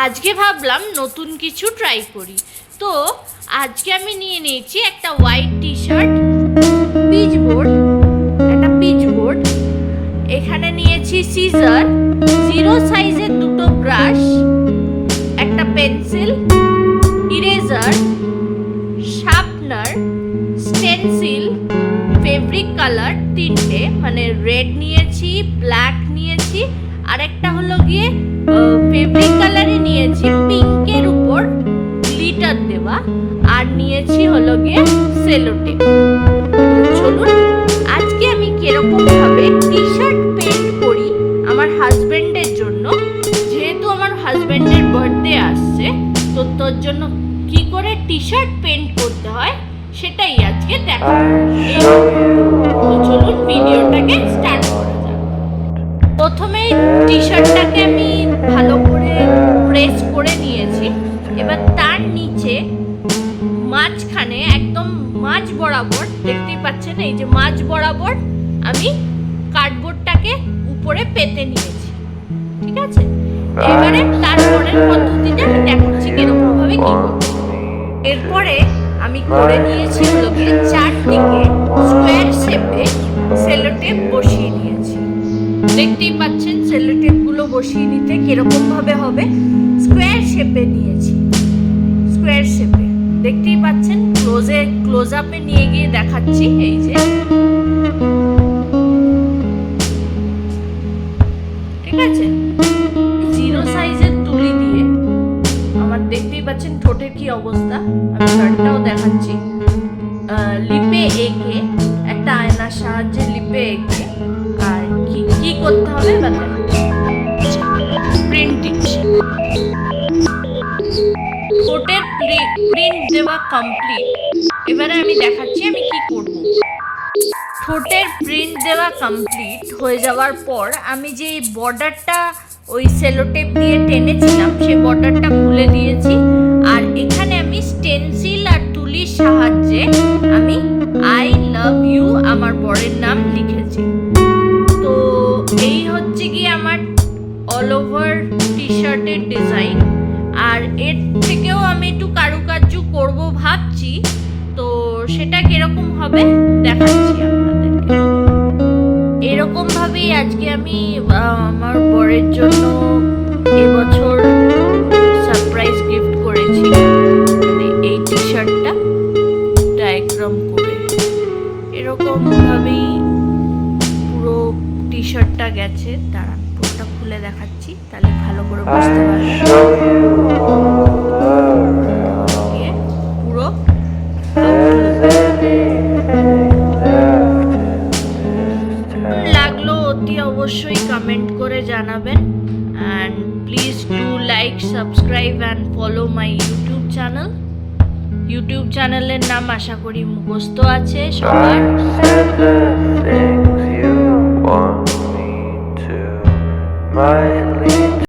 আজকে ভাবলাম নতুন কিছু ট্রাই করি। তো আজকে আমি নিয়ে নিয়েছি একটা হোয়াইট টি শার্ট, একটা পিচ বোর্ড, এখানে নিয়েছি সিজার, 0 সাইজের দুটো ব্রাশ, একটা pencil, eraser, sharpener, stencil, fabric colour তিনটে, মানে রেড নিয়েছি, ব্ল্যাক নিয়েছি, আর একটা হলো গিয়ে ফেব্রিক কালারে নিয়েছি পিঙ্কের উপর গ্লিটার দেওয়া, আর নিয়েছি হলো গিয়ে সেলো টেপ। চলুন আজকে আমি কিরকম ভাবে টি শার্ট পেন্ট করি আমার হাজবেন্ডের জন্য, যেহেতু আমার হাজবেন্ডের বার্থডে আসছে, তো তোর জন্য কি করে টি শার্ট পেন্ট করতে হয় সেটাই আজকে দেখাবো। তো চলুন ভিডিওটাকে স্টার্ট করা যাক। প্রথমে টি শার্টটাকে আমি ভালো করে প্রেস করে নিয়েছি। এবার তার নিচে মাঝখানে একদম মাঝ বরাবর, দেখতেই পাচ্ছেন এই যে মাঝ বরাবর আমি কার্ডবোর্ডটাকে উপরে পেতে নিয়েছি, ঠিক আছে। এবারে তারপরের পদ্ধতিটা আমি দেখাচ্ছি কিরকম ভাবে কি করতে। এরপরে আমি করে নিয়েছি হলো গিয়ে চারদিকে স্কোয়ার শেপে সেলো টেপ বসিয়ে নিয়েছি। দেখতেই পাচ্ছেন সেলো টেপগুলো বসিয়ে নিতে কিরকম ভাবে হবে, স্কোয়ার শেপে নিয়েছি, স্কোয়ার শেপে দেখতেই পাচ্ছেন। ক্লোজ আপে নিয়ে গিয়ে দেখাচ্ছি, এই যে ঠিক আছে। 0 সাইজের তুলি দিয়ে আমার দেখতেই পাচ্ছেন ঠোঁটের কি অবস্থা, আমি শার্টটাও দেখাচ্ছি। লিপে এঁকে একটা আয়নার সাহায্যে লিপে এঁকে, আর কি করতে হবে বা প্রিন্টিং, ঠোঁটের প্রিন্ট দেওয়া কমপ্লিট। এবারে আমি দেখাচ্ছি আমি কি করব। ঠোঁটের প্রিন্ট দেওয়া কমপ্লিট হয়ে যাওয়ার পর আমি যে বর্ডারটা ওই সেলো টেপ দিয়ে টেনেছিলাম সেই বর্ডারটা খুলে দিয়েছি, আর এখানে আমি স্টেনসিল আর তুলির সাহায্যে আমি আই লাভ ইউ আমার বরের নাম লিখেছি। তো এই হচ্ছে কি আমার অল ওভার টি শার্টের ডিজাইন। আর এর থেকেও আমি একটু কারুকার্য করব ভাবছি, তো সেটা কিরকম হবে দেখাচ্ছি আপনাদেরকে। এরকম ভাবেই আজকে আমি আমার বরের জন্য এবছর সারপ্রাইজ গিফট করেছি, মানে এই টি শার্টটা ডায়াগ্রাম করে এরকম ভাবেই পুরো টি শার্টটা গেছে। দাঁড়ান পুরোটা খুলে দেখাচ্ছি, তাহলে ভালো করে বুঝতে পারবেন। পুরো লাগলো অতি অবশ্যই কমেন্ট করে জানাবেন। And please do like, subscribe and follow my YouTube channel. YouTube চ্যানেলের নাম আশা করি মুখস্থ আছে সবার।